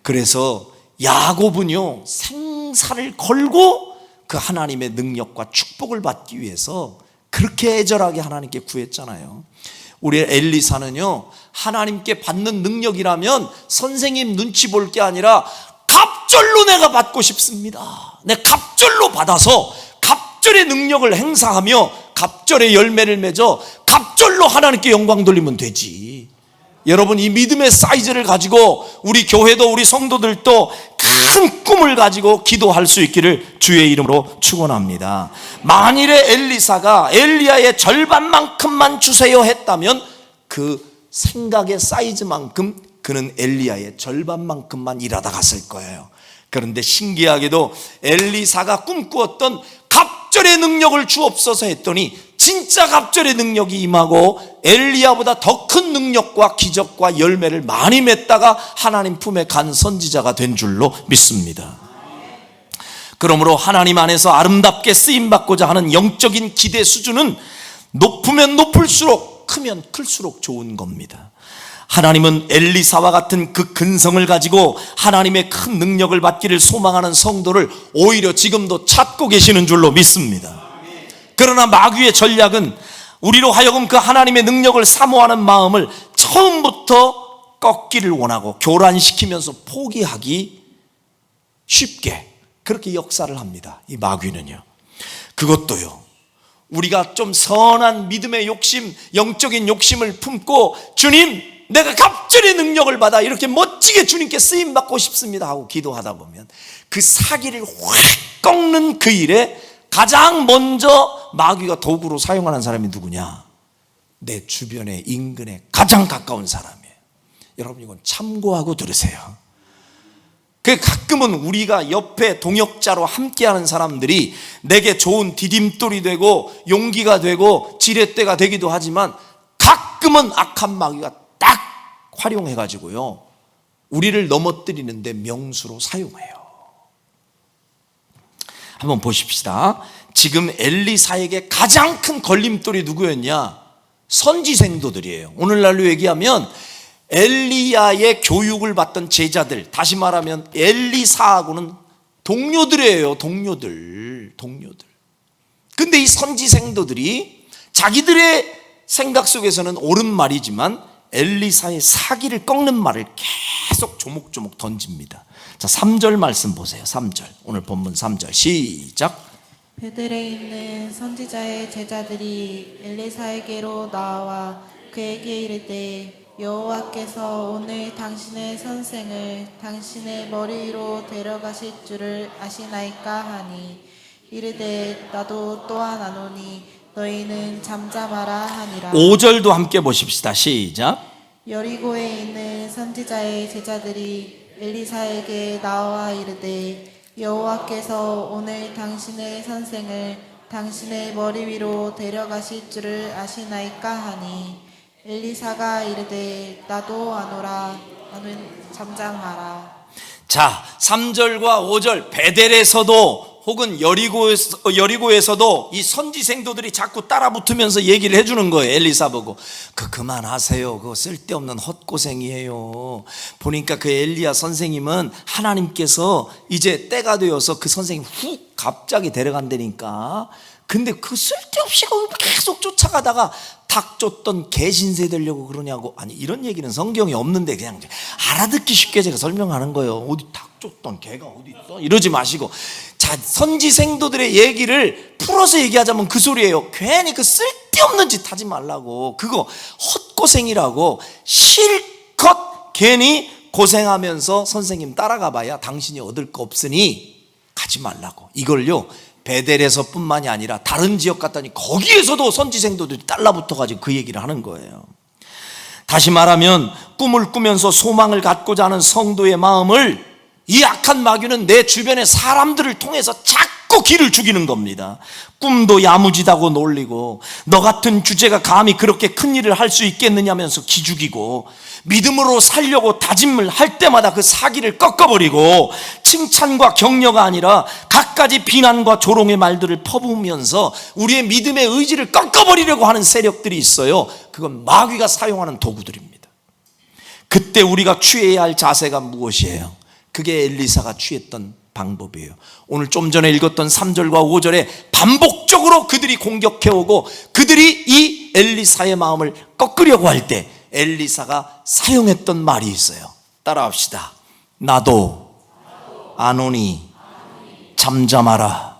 그래서 야곱은요 생사를 걸고 그 하나님의 능력과 축복을 받기 위해서 그렇게 애절하게 하나님께 구했잖아요. 우리 엘리사는요 하나님께 받는 능력이라면 선생님 눈치 볼 게 아니라 갑절로 내가 받고 싶습니다. 내 갑절로 받아서 갑절의 능력을 행사하며 갑절의 열매를 맺어 갑절로 하나님께 영광 돌리면 되지. 여러분 이 믿음의 사이즈를 가지고 우리 교회도 우리 성도들도 큰 꿈을 가지고 기도할 수 있기를 주의 이름으로 축원합니다. 만일에 엘리사가 엘리야의 절반만큼만 주세요 했다면 그 생각의 사이즈만큼 그는 엘리야의 절반만큼만 일하다 갔을 거예요. 그런데 신기하게도 엘리사가 꿈꾸었던 갑절의 능력을 주옵소서 했더니 진짜 갑절의 능력이 임하고 엘리야보다 더 큰 능력과 기적과 열매를 많이 맺다가 하나님 품에 간 선지자가 된 줄로 믿습니다. 그러므로 하나님 안에서 아름답게 쓰임받고자 하는 영적인 기대 수준은 높으면 높을수록 크면 클수록 좋은 겁니다. 하나님은 엘리사와 같은 그 근성을 가지고 하나님의 큰 능력을 받기를 소망하는 성도를 오히려 지금도 찾고 계시는 줄로 믿습니다. 그러나 마귀의 전략은 우리로 하여금 그 하나님의 능력을 사모하는 마음을 처음부터 꺾기를 원하고 교란시키면서 포기하기 쉽게 그렇게 역사를 합니다. 이 마귀는요. 그것도요. 우리가 좀 선한 믿음의 욕심, 영적인 욕심을 품고 주님 내가 갑절의 능력을 받아 이렇게 멋지게 주님께 쓰임받고 싶습니다 하고 기도하다 보면 그 사기를 확 꺾는 그 일에 가장 먼저 마귀가 도구로 사용하는 사람이 누구냐? 내 주변의 인근에 가장 가까운 사람이에요. 여러분 이건 참고하고 들으세요. 그 가끔은 우리가 옆에 동역자로 함께하는 사람들이 내게 좋은 디딤돌이 되고 용기가 되고 지렛대가 되기도 하지만 가끔은 악한 마귀가 딱 활용해가지고요 우리를 넘어뜨리는데 명수로 사용해요. 한번 보십시다. 지금 엘리사에게 가장 큰 걸림돌이 누구였냐? 선지생도들이에요. 오늘날로 얘기하면 엘리야의 교육을 받던 제자들, 다시 말하면 엘리사하고는 동료들이에요. 동료들. 근데 이 선지생도들이 자기들의 생각 속에서는 옳은 말이지만 엘리사의 사기를 꺾는 말을 계속 조목조목 던집니다. 자, 3절 말씀 보세요. 3절. 오늘 본문 3절 시작. 베들에 있는 선지자의 제자들이 엘리사에게로 나와 그에게 이르되 여호와께서 오늘 당신의 선생을 당신의 머리 위로 데려가실 줄을 아시나이까 하니 이르되 나도 또한 아노니 너희는 잠잠하라 하니라. 5절도 함께 보십시다. 시작. 여리고에 있는 선지자의 제자들이 엘리사에게 나와 이르되 여호와께서 오늘 당신의 선생을 당신의 머리 위로 데려가실 줄을 아시나이까 하니 엘리사가 이르되 나도 아노라 너는 잠잠하라. 자, 3절과 5절 베델에서도 혹은 여리고에서도 이 선지생도들이 자꾸 따라 붙으면서 얘기를 해주는 거예요. 엘리사 보고 그만하세요. 그거 쓸데없는 헛고생이에요. 보니까 그 엘리야 선생님은 하나님께서 이제 때가 되어서 그 선생님 훅 갑자기 데려간다니까. 근데 그 쓸데없이 계속 쫓아가다가 닭 쫓던 개신세 되려고 그러냐고. 아니 이런 얘기는 성경에 없는데 그냥 알아듣기 쉽게 제가 설명하는 거예요. 어디 닭 쫓던 개가 어디 있어? 이러지 마시고, 자, 선지생도들의 얘기를 풀어서 얘기하자면 그 소리예요. 괜히 그 쓸데없는 짓 하지 말라고. 그거 헛고생이라고. 실컷 괜히 고생하면서 선생님 따라가 봐야 당신이 얻을 거 없으니 가지 말라고. 이걸요 베델에서뿐만이 아니라 다른 지역 갔더니 거기에서도 선지생도들이 달라붙어가지고 그 얘기를 하는 거예요. 다시 말하면 꿈을 꾸면서 소망을 갖고자 하는 성도의 마음을 이 악한 마귀는 내 주변의 사람들을 통해서 자꾸 기를 죽이는 겁니다. 꿈도 야무지다고 놀리고 너 같은 주제가 감히 그렇게 큰 일을 할 수 있겠느냐면서 기죽이고 믿음으로 살려고 다짐을 할 때마다 그 사기를 꺾어버리고 칭찬과 격려가 아니라 갖가지 비난과 조롱의 말들을 퍼부으면서 우리의 믿음의 의지를 꺾어버리려고 하는 세력들이 있어요. 그건 마귀가 사용하는 도구들입니다. 그때 우리가 취해야 할 자세가 무엇이에요? 그게 엘리사가 취했던 방법이에요. 오늘 좀 전에 읽었던 3절과 5절에 반복적으로 그들이 공격해오고 그들이 이 엘리사의 마음을 꺾으려고 할 때 엘리사가 사용했던 말이 있어요. 따라합시다. 나도 안 오니 잠잠하라.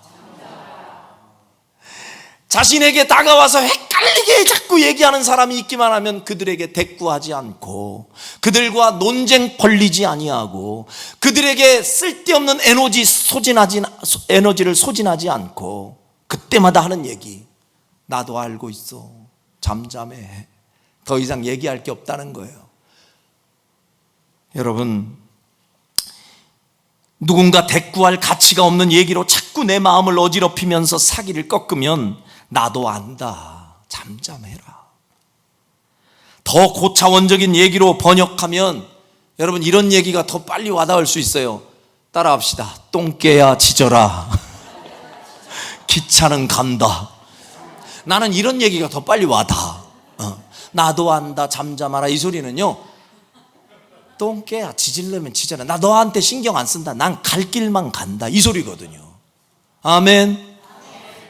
자신에게 다가와서 헷갈리게 자꾸 얘기하는 사람이 있기만 하면 그들에게 대꾸하지 않고 그들과 논쟁 벌리지 아니하고 그들에게 쓸데없는 에너지를 소진하지 않고 그때마다 하는 얘기, 나도 알고 있어, 잠잠해. 더 이상 얘기할 게 없다는 거예요. 여러분, 누군가 대꾸할 가치가 없는 얘기로 자꾸 내 마음을 어지럽히면서 사기를 꺾으면 나도 안다, 잠잠해라. 더 고차원적인 얘기로 번역하면 여러분 이런 얘기가 더 빨리 와닿을 수 있어요. 따라합시다. 똥개야 짖어라. 기차는 간다. 나는 이런 얘기가 더 빨리 와닿아. 나도 안다, 잠잠하라. 이 소리는요, 똥개야 짖으려면 짖어라. 나 너한테 신경 안 쓴다. 난 갈 길만 간다. 이 소리거든요. 아멘.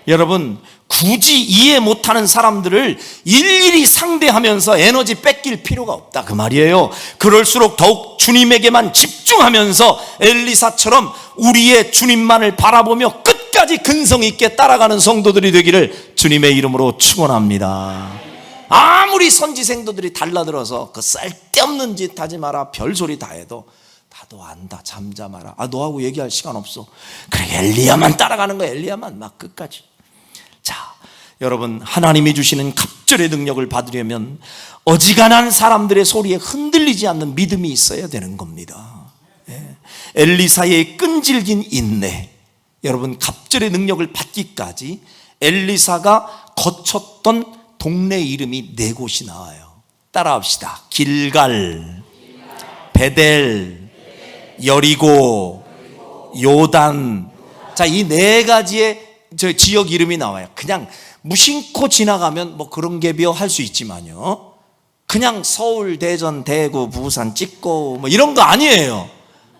여러분, 굳이 이해 못하는 사람들을 일일이 상대하면서 에너지 뺏길 필요가 없다 그 말이에요. 그럴수록 더욱 주님에게만 집중하면서 엘리사처럼 우리의 주님만을 바라보며 끝까지 근성 있게 따라가는 성도들이 되기를 주님의 이름으로 축원합니다. 아무리 선지생도들이 달라들어서 그 쓸데없는 짓 하지 마라, 별소리 다 해도 나도 안다, 잠잠하라. 너하고 얘기할 시간 없어. 그래, 엘리야만 따라가는 거야. 엘리야만 막 끝까지. 자, 여러분, 하나님이 주시는 갑절의 능력을 받으려면 어지간한 사람들의 소리에 흔들리지 않는 믿음이 있어야 되는 겁니다. 엘리사의 끈질긴 인내. 여러분, 갑절의 능력을 받기까지 엘리사가 거쳤던 동네 이름이 4곳이 나와요. 따라합시다. 길갈, 베델, 여리고, 요단. 자, 이 4가지의 저 지역 이름이 나와요. 그냥 무심코 지나가면 뭐 그런 개비어 할 수 있지만요, 그냥 서울, 대전, 대구, 부산 찍고 뭐 이런 거 아니에요.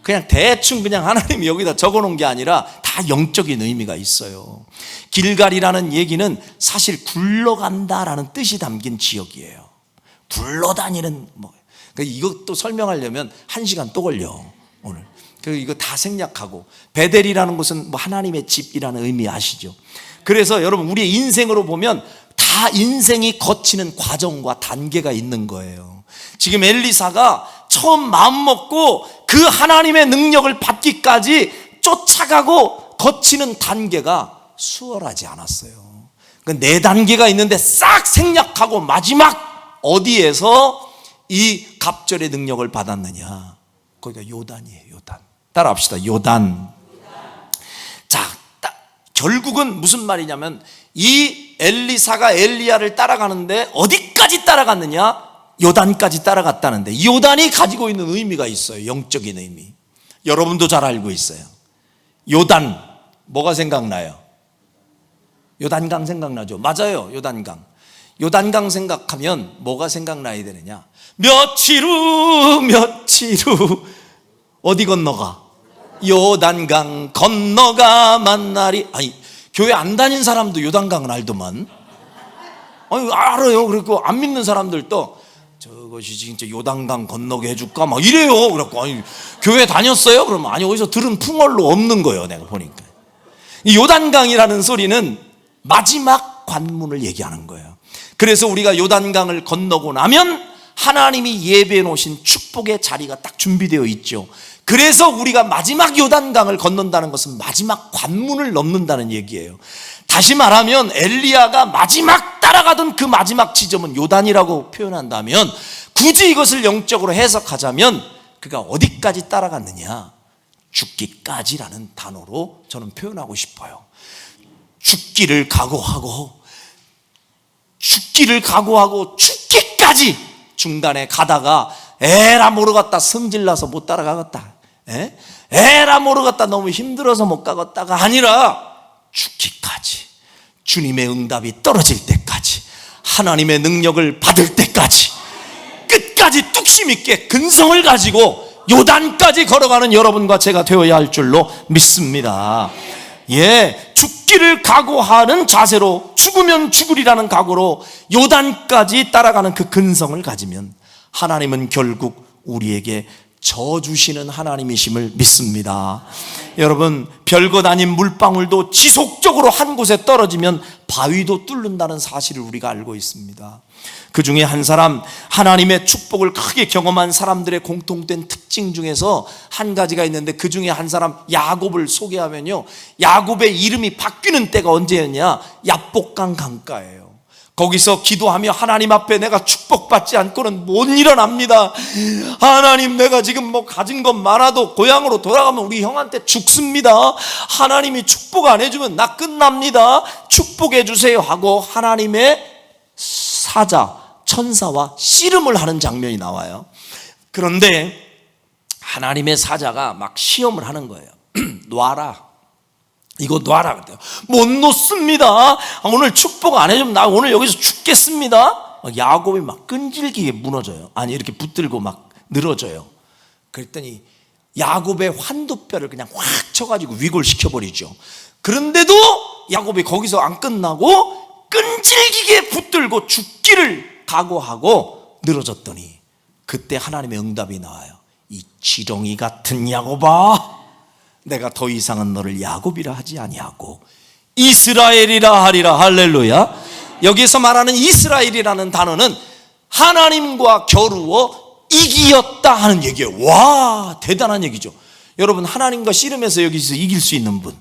그냥 대충 그냥 하나님이 여기다 적어놓은 게 아니라 다 영적인 의미가 있어요. 길갈이라는 얘기는 사실 굴러간다라는 뜻이 담긴 지역이에요. 굴러다니는 뭐. 이것도 설명하려면 1시간 또 걸려 오늘. 그리고 이거 다 생략하고, 베델이라는 것은 뭐 하나님의 집이라는 의미 아시죠? 그래서 여러분, 우리의 인생으로 보면 다 인생이 거치는 과정과 단계가 있는 거예요. 지금 엘리사가 처음 마음먹고 그 하나님의 능력을 받기까지 쫓아가고 거치는 단계가 수월하지 않았어요. 그 4단계가 있는데 싹 생략하고 마지막 어디에서 이 갑절의 능력을 받았느냐? 거기가 요단이에요. 요단. 따라합시다. 요단. 자, 결국은 무슨 말이냐면 이 엘리사가 엘리야를 따라가는데 어디까지 따라갔느냐? 요단까지 따라갔다는데, 이 요단이 가지고 있는 의미가 있어요. 영적인 의미. 여러분도 잘 알고 있어요. 요단, 뭐가 생각나요? 요단강 생각나죠? 맞아요. 요단강. 요단강 생각하면 뭐가 생각나야 되느냐? 며칠 후 어디 건너가? 요단강 건너가 만나리. 아니, 교회 안 다닌 사람도 요단강은 알더만. 아니, 알아요. 그리고 안 믿는 사람들도 저것이 진짜 요단강 건너게 해줄까 막 이래요. 그래갖고, 아니, 교회 다녔어요? 그러면 아니, 어디서 들은 풍월로 없는 거예요. 내가 보니까 이 요단강이라는 소리는 마지막 관문을 얘기하는 거예요. 그래서 우리가 요단강을 건너고 나면 하나님이 예배해 놓으신 축복의 자리가 딱 준비되어 있죠. 그래서 우리가 마지막 요단강을 건넌다는 것은 마지막 관문을 넘는다는 얘기예요. 다시 말하면 엘리야가 마지막 따라가던 그 마지막 지점은 요단이라고 표현한다면, 굳이 이것을 영적으로 해석하자면 그가 어디까지 따라갔느냐? 죽기까지라는 단어로 저는 표현하고 싶어요. 죽기를 각오하고 죽기까지 중간에 가다가 에라 모르겠다 성질나서 못 따라가겠다, 에라 모르겠다 너무 힘들어서 못 가겠다가 아니라 죽기까지, 주님의 응답이 떨어질 때까지, 하나님의 능력을 받을 때까지 끝까지 뚝심 있게 근성을 가지고 요단까지 걸어가는 여러분과 제가 되어야 할 줄로 믿습니다. 죽기를 각오하는 자세로, 죽으면 죽으리라는 각오로 요단까지 따라가는 그 근성을 가지면 하나님은 결국 우리에게 저 주시는 하나님이심을 믿습니다. 여러분, 별것 아닌 물방울도 지속적으로 한 곳에 떨어지면 바위도 뚫는다는 사실을 우리가 알고 있습니다. 그 중에 한 사람, 하나님의 축복을 크게 경험한 사람들의 공통된 특징 중에서 한 가지가 있는데, 그 중에 한 사람 야곱을 소개하면요, 야곱의 이름이 바뀌는 때가 언제였냐? 야복강 강가예요. 거기서 기도하며 하나님 앞에 내가 축복받지 않고는 못 일어납니다. 하나님, 내가 지금 가진 것 많아도 고향으로 돌아가면 우리 형한테 죽습니다. 하나님이 축복 안 해주면 나 끝납니다. 축복해 주세요 하고 하나님의 사자, 천사와 씨름을 하는 장면이 나와요. 그런데 하나님의 사자가 막 시험을 하는 거예요. 놔라, 이거 놔라 그래요. 못 놓습니다. 오늘 축복 안 해주면 나 오늘 여기서 죽겠습니다. 야곱이 막 끈질기게 무너져요. 아니, 이렇게 붙들고 막 늘어져요. 그랬더니 야곱의 환도뼈를 그냥 확 쳐가지고 위골시켜버리죠. 그런데도 야곱이 거기서 안 끝나고 끈질기게 붙들고 죽기를 각오하고 늘어졌더니 그때 하나님의 응답이 나와요. 이 지렁이 같은 야곱아, 내가 더 이상은 너를 야곱이라 하지 아니하고 이스라엘이라 하리라. 할렐루야. 여기서 말하는 이스라엘이라는 단어는 하나님과 겨루어 이기었다 하는 얘기예요. 와, 대단한 얘기죠. 여러분, 하나님과 씨름해서 여기서 이길 수 있는 분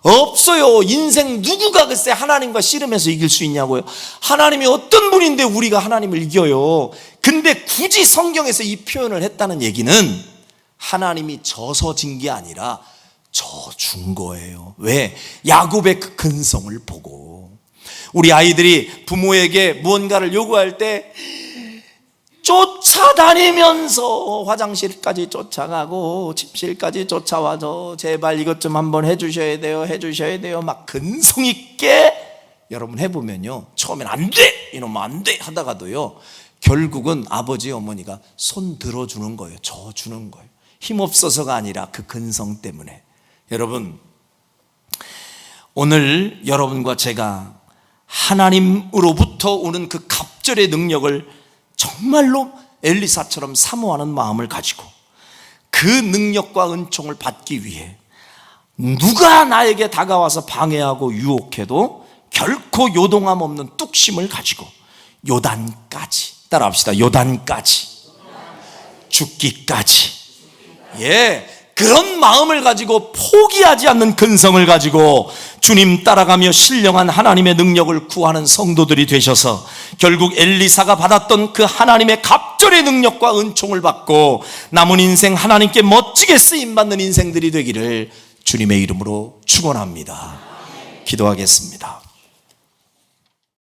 없어요. 인생 누구가 글쎄 하나님과 씨름해서 이길 수 있냐고요. 하나님이 어떤 분인데 우리가 하나님을 이겨요. 근데 굳이 성경에서 이 표현을 했다는 얘기는 하나님이 져서 진 게 아니라 져준 거예요. 왜? 야곱의 그 근성을 보고. 우리 아이들이 부모에게 무언가를 요구할 때 쫓아다니면서 화장실까지 쫓아가고 침실까지 쫓아와서 제발 이것 좀 한번 해주셔야 돼요 막 근성 있게 여러분 해보면요, 처음엔 안 돼, 이놈아 안 돼 하다가도요, 결국은 아버지 어머니가 손 들어주는 거예요. 져주는 거예요. 힘없어서가 아니라 그 근성 때문에. 여러분, 오늘 여러분과 제가 하나님으로부터 오는 그 갑절의 능력을 정말로 엘리사처럼 사모하는 마음을 가지고 그 능력과 은총을 받기 위해 누가 나에게 다가와서 방해하고 유혹해도 결코 요동함 없는 뚝심을 가지고 요단까지, 따라합시다. 요단까지, 죽기까지, 그런 마음을 가지고 포기하지 않는 근성을 가지고 주님 따라가며 신령한 하나님의 능력을 구하는 성도들이 되셔서 결국 엘리사가 받았던 그 하나님의 갑절의 능력과 은총을 받고 남은 인생 하나님께 멋지게 쓰임받는 인생들이 되기를 주님의 이름으로 축원합니다. 기도하겠습니다.